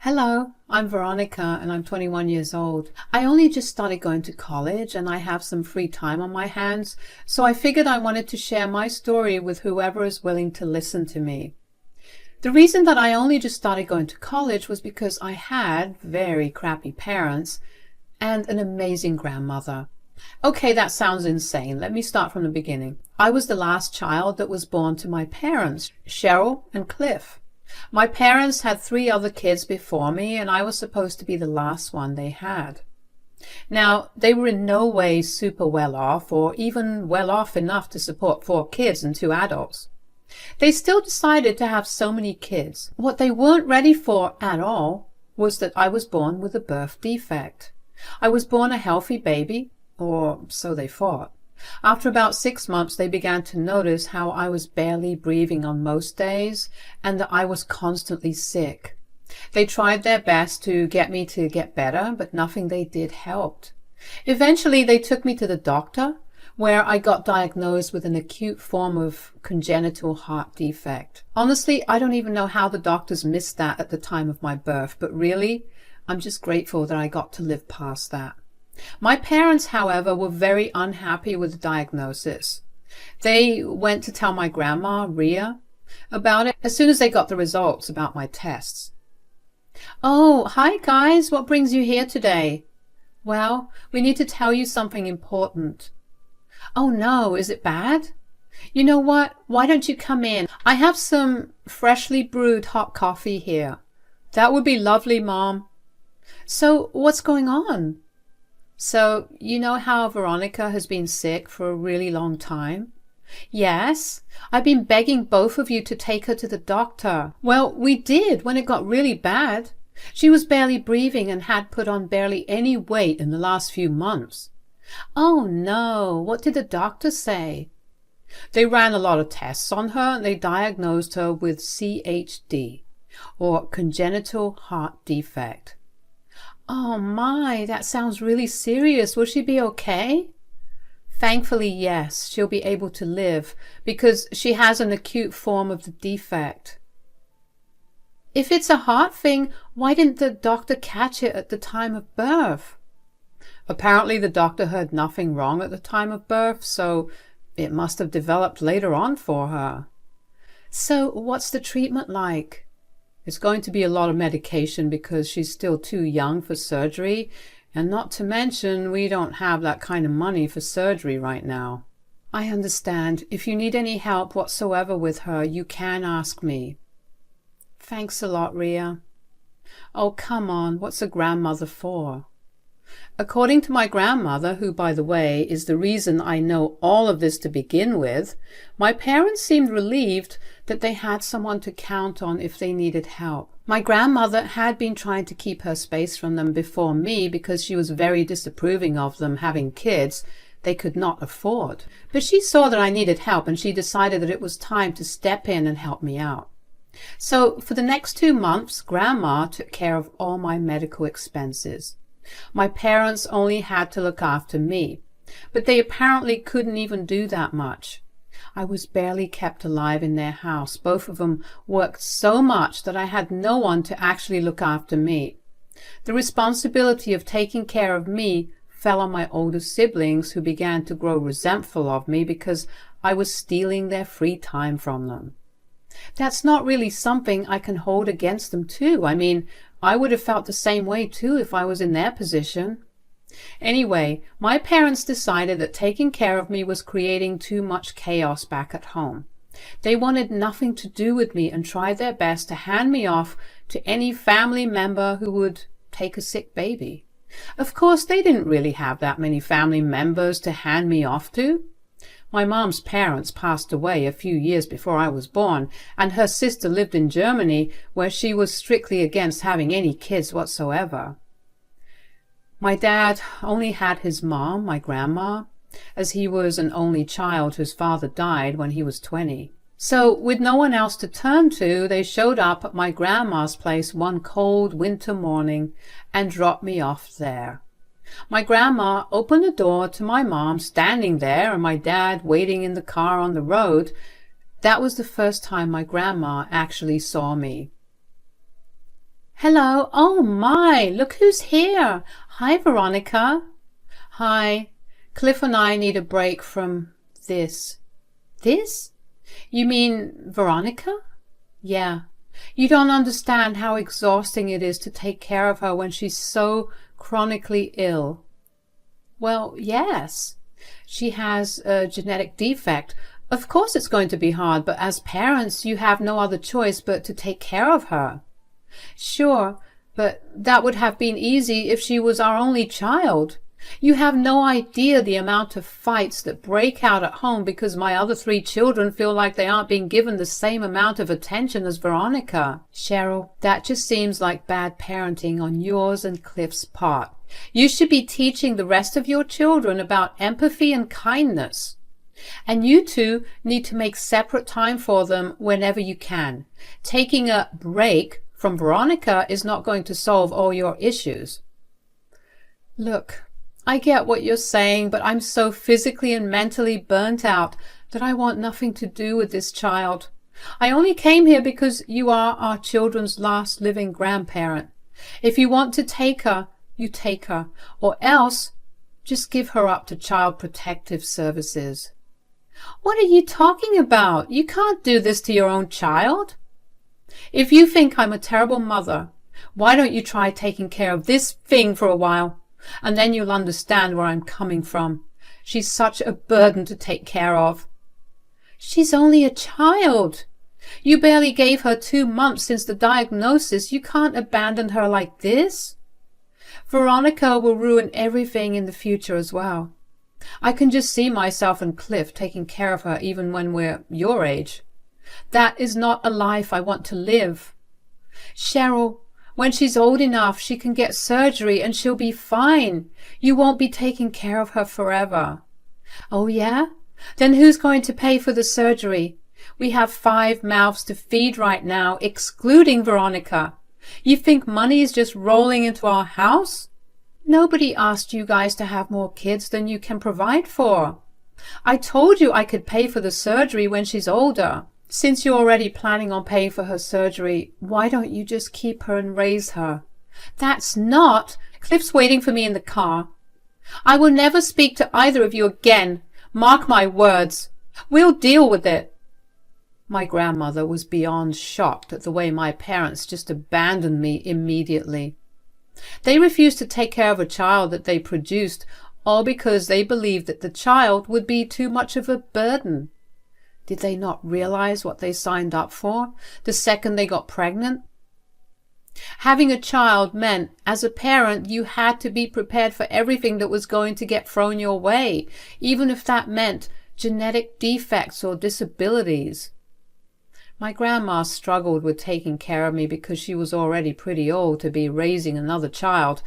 Hello, I'm Veronica and I'm 21 years old. I only just started going to college and I have some free time on my hands, so I figured I wanted to share my story with whoever is willing to listen to me. The reason that I only just started going to college was because I had very crappy parents and an amazing grandmother. Okay, that sounds insane. Let me start from the beginning. I was the last child that was born to my parents, Cheryl and Cliff. My parents had 3 other kids before me, and I was supposed to be the last one they had. Now, they were in no way super well off, or even well off enough to support 4 kids and 2 adults. They still decided to have so many kids. What they weren't ready for at all was that I was born with a birth defect. I was born a healthy baby, or so they thought. After about 6 months, they began to notice how I was barely breathing on most days and that I was constantly sick. They tried their best to get me to get better, but nothing they did helped. Eventually, they took me to the doctor, where I got diagnosed with an acute form of congenital heart defect. Honestly, I don't even know how the doctors missed that at the time of my birth, but really, I'm just grateful that I got to live past that. My parents, however, were very unhappy with the diagnosis. They went to tell my grandma, Rhea, about it as soon as they got the results about my tests. "Oh, hi guys, what brings you here today?" "Well, we need to tell you something important." "Oh no, is it bad?" "You know what? Why don't you come in? I have some freshly brewed hot coffee here." "That would be lovely, Mom." "So, what's going on?" "So, you know how Veronica has been sick for a really long time?" "Yes, I've been begging both of you to take her to the doctor." "Well, we did when it got really bad. She was barely breathing and had put on barely any weight in the last few months." "Oh no, what did the doctor say?" "They ran a lot of tests on her and they diagnosed her with CHD, or congenital heart defect." "Oh my, that sounds really serious. Will she be okay?" "Thankfully, yes, she'll be able to live because she has an acute form of the defect." "If it's a heart thing, why didn't the doctor catch it at the time of birth?" "Apparently the doctor heard nothing wrong at the time of birth, so it must have developed later on for her." "So what's the treatment like?" "It's going to be a lot of medication because she's still too young for surgery, and not to mention we don't have that kind of money for surgery right now." "I understand. If you need any help whatsoever with her, you can ask me." "Thanks a lot, Rhea." "Oh, come on, what's a grandmother for?" According to my grandmother, who, by the way, is the reason I know all of this to begin with, my parents seemed relieved that they had someone to count on if they needed help. My grandmother had been trying to keep her space from them before me because she was very disapproving of them having kids they could not afford. But she saw that I needed help and she decided that it was time to step in and help me out. So for the next 2 months, Grandma took care of all my medical expenses. My parents only had to look after me, but they apparently couldn't even do that much. I was barely kept alive in their house. Both of them worked so much that I had no one to actually look after me. The responsibility of taking care of me fell on my older siblings, who began to grow resentful of me because I was stealing their free time from them. That's not really something I can hold against them too. I mean, I would have felt the same way too if I was in their position. Anyway, my parents decided that taking care of me was creating too much chaos back at home. They wanted nothing to do with me and tried their best to hand me off to any family member who would take a sick baby. Of course, they didn't really have that many family members to hand me off to. My mom's parents passed away a few years before I was born, and her sister lived in Germany, where she was strictly against having any kids whatsoever. My dad only had his mom, my grandma, as he was an only child whose father died when he was 20. So, with no one else to turn to, they showed up at my grandma's place one cold winter morning and dropped me off there. My grandma opened the door to my mom standing there and my dad waiting in the car on the road. That was the first time my grandma actually saw me. Hello. Oh my, look who's here. Hi, Veronica. Hi. Cliff and I need a break from this. This? You mean Veronica? Yeah. You don't understand how exhausting it is to take care of her when she's so chronically ill. Well, yes. She has a genetic defect. Of course it's going to be hard, but as parents you have no other choice but to take care of her. Sure, but that would have been easy if she was our only child. You have no idea the amount of fights that break out at home because my other 3 children feel like they aren't being given the same amount of attention as Veronica. Cheryl, that just seems like bad parenting on yours and Cliff's part. You should be teaching the rest of your children about empathy and kindness. And you two need to make separate time for them whenever you can. Taking a break from Veronica is not going to solve all your issues. Look, I get what you're saying, but I'm so physically and mentally burnt out that I want nothing to do with this child. I only came here because you are our children's last living grandparent. If you want to take her, you take her, or else just give her up to Child Protective Services. What are you talking about? You can't do this to your own child. If you think I'm a terrible mother, why don't you try taking care of this thing for a while, and then you'll understand where I'm coming from. She's such a burden to take care of. She's only a child. You barely gave her 2 months since the diagnosis. You can't abandon her like this. Veronica will ruin everything in the future as well. I can just see myself and Cliff taking care of her even when we're your age. That is not a life I want to live. Cheryl, when she's old enough, she can get surgery and she'll be fine. You won't be taking care of her forever. Oh, yeah? Then who's going to pay for the surgery? We have 5 mouths to feed right now, excluding Veronica. You think money is just rolling into our house? Nobody asked you guys to have more kids than you can provide for. I told you I could pay for the surgery when she's older. Since you're already planning on paying for her surgery, why don't you just keep her and raise her? That's not... Cliff's waiting for me in the car. I will never speak to either of you again. Mark my words. We'll deal with it. My grandmother was beyond shocked at the way my parents just abandoned me immediately. They refused to take care of a child that they produced, all because they believed that the child would be too much of a burden. Did they not realize what they signed up for the second they got pregnant? Having a child meant, as a parent, you had to be prepared for everything that was going to get thrown your way, even if that meant genetic defects or disabilities. My grandma struggled with taking care of me because she was already pretty old to be raising another child,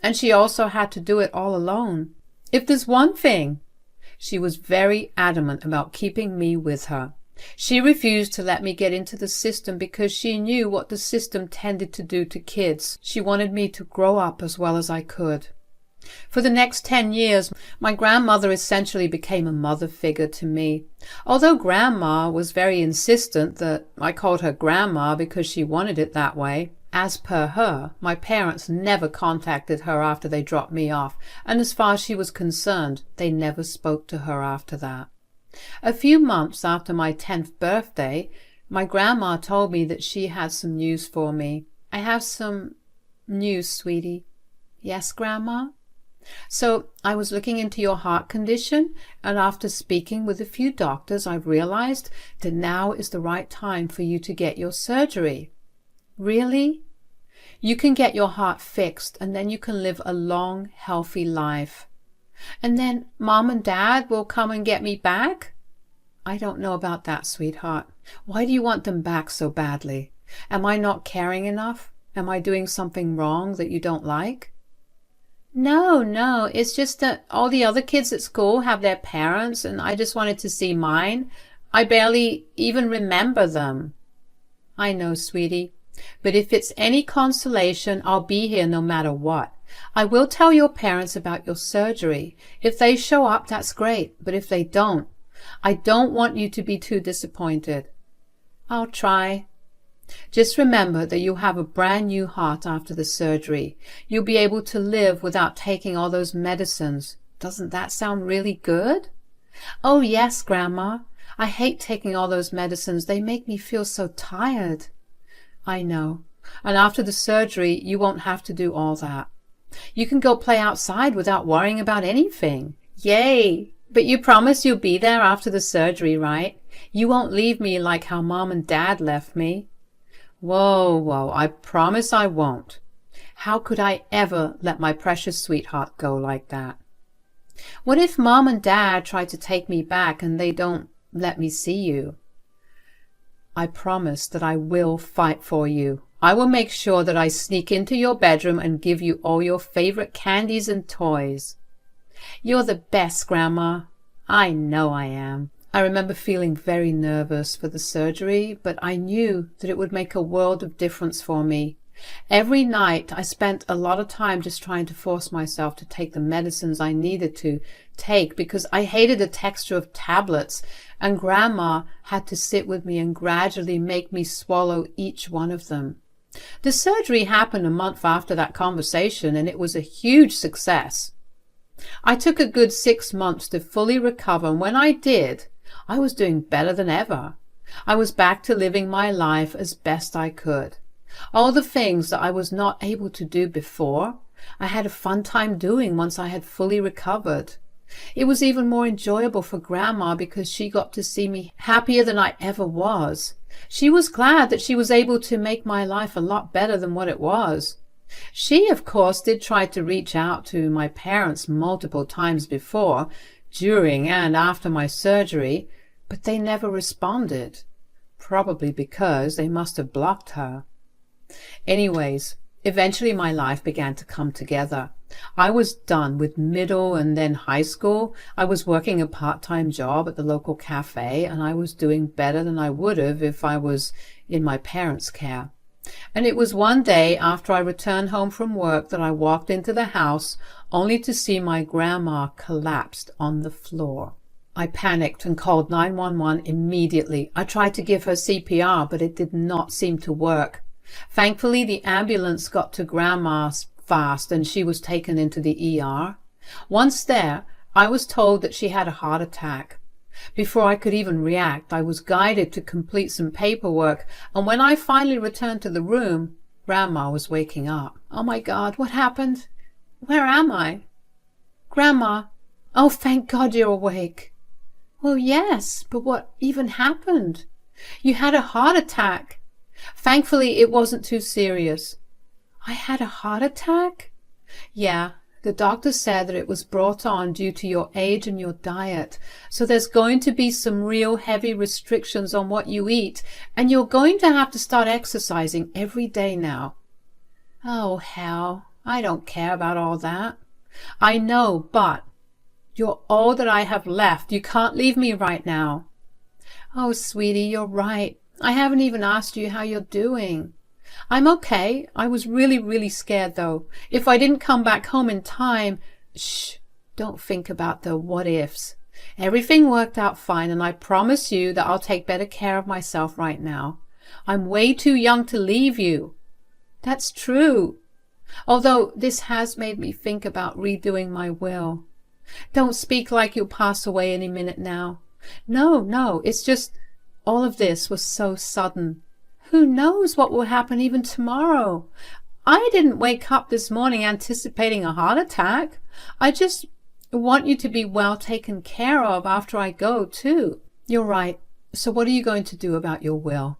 and she also had to do it all alone. If there's one thing, she was very adamant about keeping me with her. She refused to let me get into the system because she knew what the system tended to do to kids. She wanted me to grow up as well as I could. For the next 10 years, my grandmother essentially became a mother figure to me. Although Grandma was very insistent that I called her Grandma because she wanted it that way, as per her, my parents never contacted her after they dropped me off, and as far as she was concerned, they never spoke to her after that. A few months after my 10th birthday, my grandma told me that she had some news for me. I have some news, sweetie. Yes, Grandma? So I was looking into your heart condition, and after speaking with a few doctors, I've realized that now is the right time for you to get your surgery. Really? You can get your heart fixed, and then you can live a long, healthy life. And then Mom and Dad will come and get me back? I don't know about that, sweetheart. Why do you want them back so badly? Am I not caring enough? Am I doing something wrong that you don't like? No, it's just that all the other kids at school have their parents, and I just wanted to see mine. I barely even remember them. I know, sweetie. But if it's any consolation, I'll be here no matter what. I will tell your parents about your surgery. If they show up, that's great. But if they don't, I don't want you to be too disappointed. I'll try. Just remember that you'll have a brand new heart after the surgery. You'll be able to live without taking all those medicines. Doesn't that sound really good? Oh, yes, Grandma. I hate taking all those medicines. They make me feel so tired. I know. And after the surgery, you won't have to do all that. You can go play outside without worrying about anything. Yay! But you promise you'll be there after the surgery, right? You won't leave me like how Mom and Dad left me. Whoa, I promise I won't. How could I ever let my precious sweetheart go like that? What if Mom and Dad try to take me back and they don't let me see you? I promise that I will fight for you. I will make sure that I sneak into your bedroom and give you all your favorite candies and toys. You're the best, Grandma. I know I am. I remember feeling very nervous for the surgery, but I knew that it would make a world of difference for me. Every night I spent a lot of time just trying to force myself to take the medicines I needed to take because I hated the texture of tablets, and Grandma had to sit with me and gradually make me swallow each one of them. The surgery happened a month after that conversation, and it was a huge success. I took a good 6 months to fully recover, and when I did, I was doing better than ever. I was back to living my life as best I could. All the things that I was not able to do before, I had a fun time doing once I had fully recovered. It was even more enjoyable for Grandma because she got to see me happier than I ever was. She was glad that she was able to make my life a lot better than what it was. She, of course, did try to reach out to my parents multiple times before, during and after my surgery, but they never responded, probably because they must have blocked her. Anyways, eventually my life began to come together. I was done with middle and then high school. I was working a part-time job at the local cafe, and I was doing better than I would have if I was in my parents' care. And it was one day after I returned home from work that I walked into the house only to see my grandma collapsed on the floor. I panicked and called 911 immediately. I tried to give her CPR, but it did not seem to work. Thankfully, the ambulance got to Grandma fast and she was taken into the ER. Once there, I was told that she had a heart attack. Before I could even react, I was guided to complete some paperwork, and when I finally returned to the room, Grandma was waking up. Oh my God, what happened? Where am I? Grandma, oh, thank God you're awake. Well, yes, but what even happened? You had a heart attack. Thankfully, it wasn't too serious. I had a heart attack? Yeah. The doctor said that it was brought on due to your age and your diet. So there's going to be some real heavy restrictions on what you eat, and you're going to have to start exercising every day now. Oh, hell, I don't care about all that. I know, but you're all that I have left. You can't leave me right now. Oh, sweetie, you're right. I haven't even asked you how you're doing. I'm okay. I was really scared, though. If I didn't come back home in time... Shh, don't think about the what-ifs. Everything worked out fine, and I promise you that I'll take better care of myself right now. I'm way too young to leave you. That's true. Although this has made me think about redoing my will. Don't speak like you'll pass away any minute now. No, it's just all of this was so sudden. Who knows what will happen even tomorrow? I didn't wake up this morning anticipating a heart attack. I just want you to be well taken care of after I go, too. You're right. So what are you going to do about your will?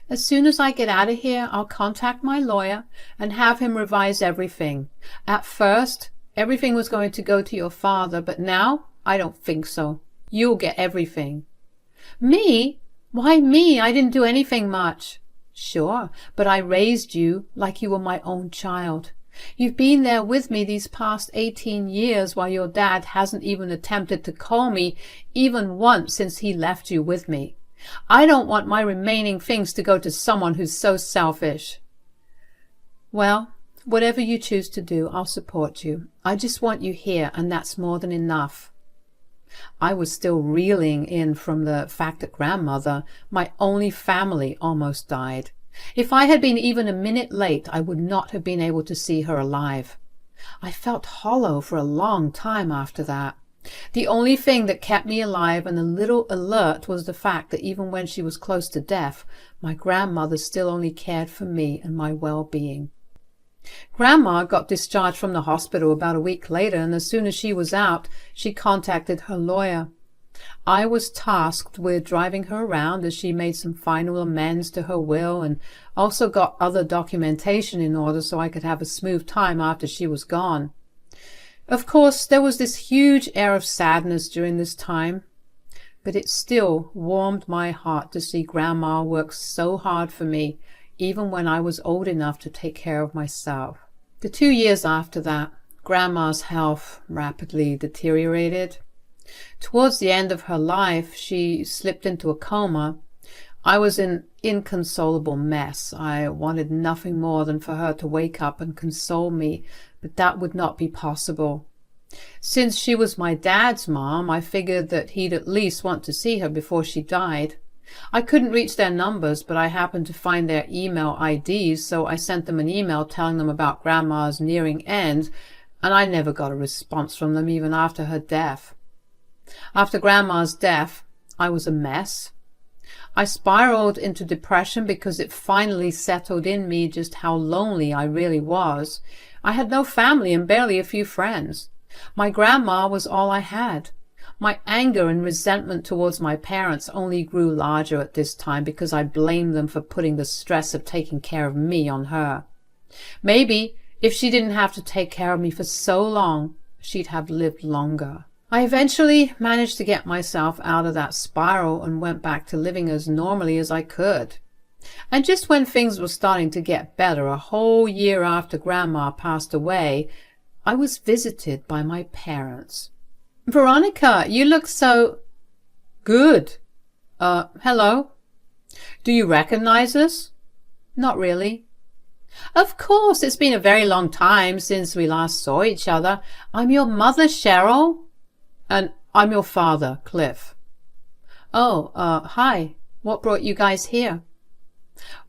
As soon as I get out of here, I'll contact my lawyer and have him revise everything. At first, everything was going to go to your father, but now I don't think so. You'll get everything. Me? Why me? I didn't do anything much. Sure, but I raised you like you were my own child. You've been there with me these past 18 years while your dad hasn't even attempted to call me even once since he left you with me. I don't want my remaining things to go to someone who's so selfish. Well, whatever you choose to do, I'll support you. I just want you here, and that's more than enough. I was still reeling in from the fact that Grandmother, my only family, almost died. If I had been even a minute late, I would not have been able to see her alive. I felt hollow for a long time after that. The only thing that kept me alive and a little alert was the fact that even when she was close to death, my grandmother still only cared for me and my well-being. Grandma got discharged from the hospital about a week later, and as soon as she was out, she contacted her lawyer. I was tasked with driving her around as she made some final amends to her will and also got other documentation in order so I could have a smooth time after she was gone. Of course, there was this huge air of sadness during this time, but it still warmed my heart to see Grandma work so hard for me, even when I was old enough to take care of myself. The 2 years after that, Grandma's health rapidly deteriorated. Towards the end of her life, she slipped into a coma. I was an inconsolable mess. I wanted nothing more than for her to wake up and console me, but that would not be possible. Since she was my dad's mom, I figured that he'd at least want to see her before she died. I couldn't reach their numbers, but I happened to find their email IDs, so I sent them an email telling them about Grandma's nearing end, and I never got a response from them even after her death. After Grandma's death, I was a mess. I spiraled into depression because it finally settled in me just how lonely I really was. I had no family and barely a few friends. My grandma was all I had. My anger and resentment towards my parents only grew larger at this time because I blamed them for putting the stress of taking care of me on her. Maybe if she didn't have to take care of me for so long, she'd have lived longer. I eventually managed to get myself out of that spiral and went back to living as normally as I could. And just when things were starting to get better, a whole year after Grandma passed away, I was visited by my parents. "Veronica, you look so good." Hello? "Do you recognize us?" "Not really." "Of course, it's been a very long time since we last saw each other. I'm your mother, Cheryl." "And I'm your father, Cliff." "Oh, hi. What brought you guys here?"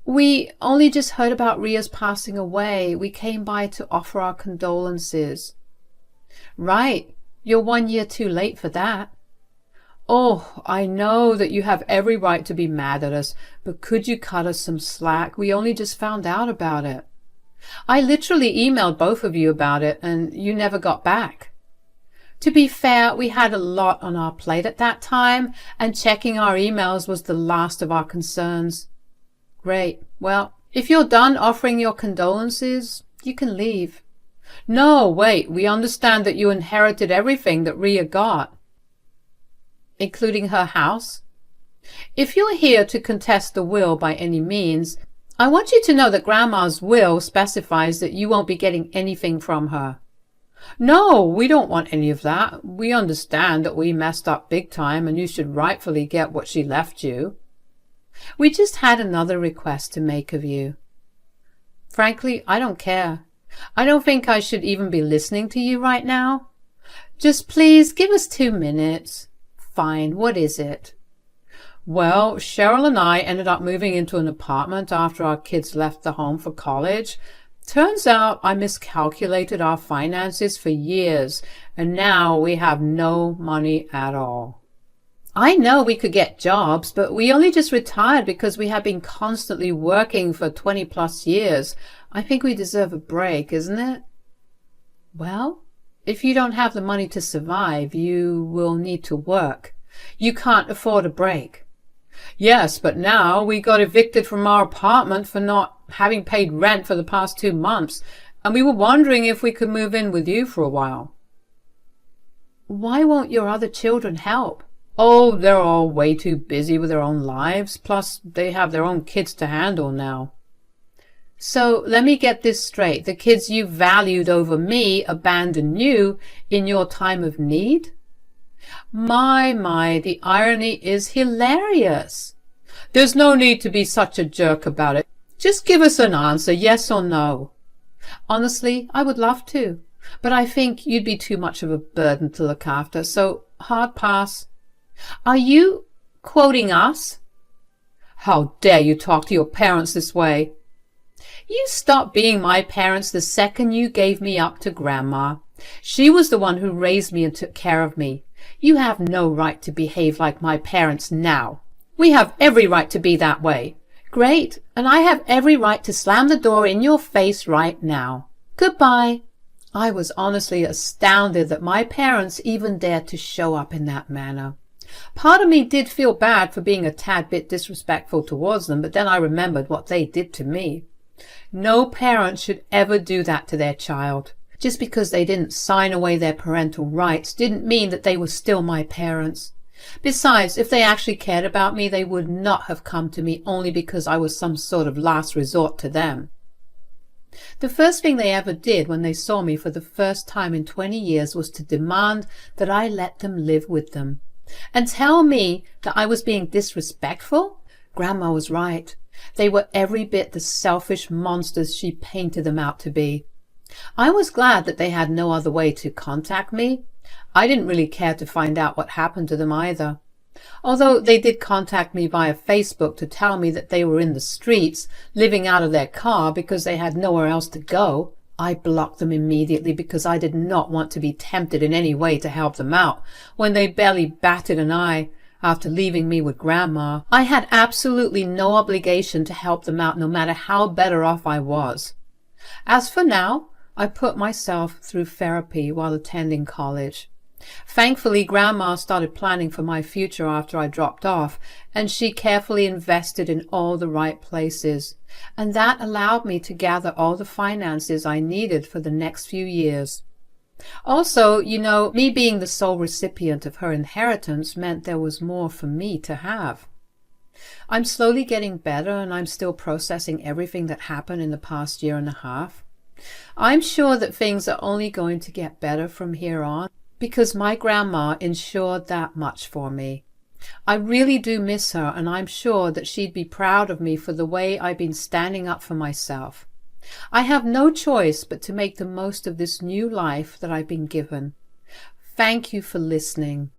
"We only just heard about Ria's passing away. We came by to offer our condolences." "Right. You're 1 year too late for that." "Oh, I know that you have every right to be mad at us, but could you cut us some slack? We only just found out about it. I literally emailed both of you about it, and you never got back." "To be fair, we had a lot on our plate at that time, and checking our emails was the last of our concerns." "Great. Well, if you're done offering your condolences, you can leave." "No, wait. We understand that you inherited everything that Ria got." "Including her house?" "If you're here to contest the will by any means, I want you to know that Grandma's will specifies that you won't be getting anything from her." "No, we don't want any of that. We understand that we messed up big time and you should rightfully get what she left you. We just had another request to make of you." "Frankly, I don't care. I don't think I should even be listening to you right now. Just please give us 2 minutes." "Fine, what is it?" "Well, Cheryl and I ended up moving into an apartment after our kids left the home for college. Turns out I miscalculated our finances for years, and now we have no money at all. I know we could get jobs, but we only just retired because we have been constantly working for 20+ years. I think we deserve a break, isn't it?" "Well, if you don't have the money to survive, you will need to work. You can't afford a break." "Yes, but now we got evicted from our apartment for not having paid rent for the past 2 months, and we were wondering if we could move in with you for a while." "Why won't your other children help?" "Oh, they're all way too busy with their own lives, plus they have their own kids to handle now." "So let me get this straight. The kids you valued over me abandoned you in your time of need?" My, the irony is hilarious." "There's no need to be such a jerk about it. Just give us an answer, yes or no." "Honestly, I would love to, but I think you'd be too much of a burden to look after, so hard pass." "Are you quoting us?" How dare you talk to your parents this way? You stopped being my parents the second you gave me up to Grandma. She was the one who raised me and took care of me. You have no right to behave like my parents now. We have every right to be that way. Great, and I have every right to slam the door in your face right now. Goodbye. I was honestly astounded that my parents even dared to show up in that manner. Part of me did feel bad for being a tad bit disrespectful towards them, but then I remembered what they did to me. No parent should ever do that to their child. Just because they didn't sign away their parental rights didn't mean that they were still my parents. Besides, if they actually cared about me, they would not have come to me only because I was some sort of last resort to them. The first thing they ever did when they saw me for the first time in 20 years was to demand that I let them live with them. And tell me that I was being disrespectful? Grandma was right. They were every bit the selfish monsters she painted them out to be. I was glad that they had no other way to contact me. I didn't really care to find out what happened to them either. Although they did contact me via Facebook to tell me that they were in the streets, living out of their car because they had nowhere else to go, I blocked them immediately because I did not want to be tempted in any way to help them out when they barely batted an eye after leaving me with Grandma. I had absolutely no obligation to help them out no matter how better off I was. As for now, I put myself through therapy while attending college. Thankfully, Grandma started planning for my future after I dropped off, and she carefully invested in all the right places, and that allowed me to gather all the finances I needed for the next few years. Also, me being the sole recipient of her inheritance meant there was more for me to have. I'm slowly getting better, and I'm still processing everything that happened in the past year and a half. I'm sure that things are only going to get better from here on, because my grandma ensured that much for me. I really do miss her, and I'm sure that she'd be proud of me for the way I've been standing up for myself. I have no choice but to make the most of this new life that I've been given. Thank you for listening.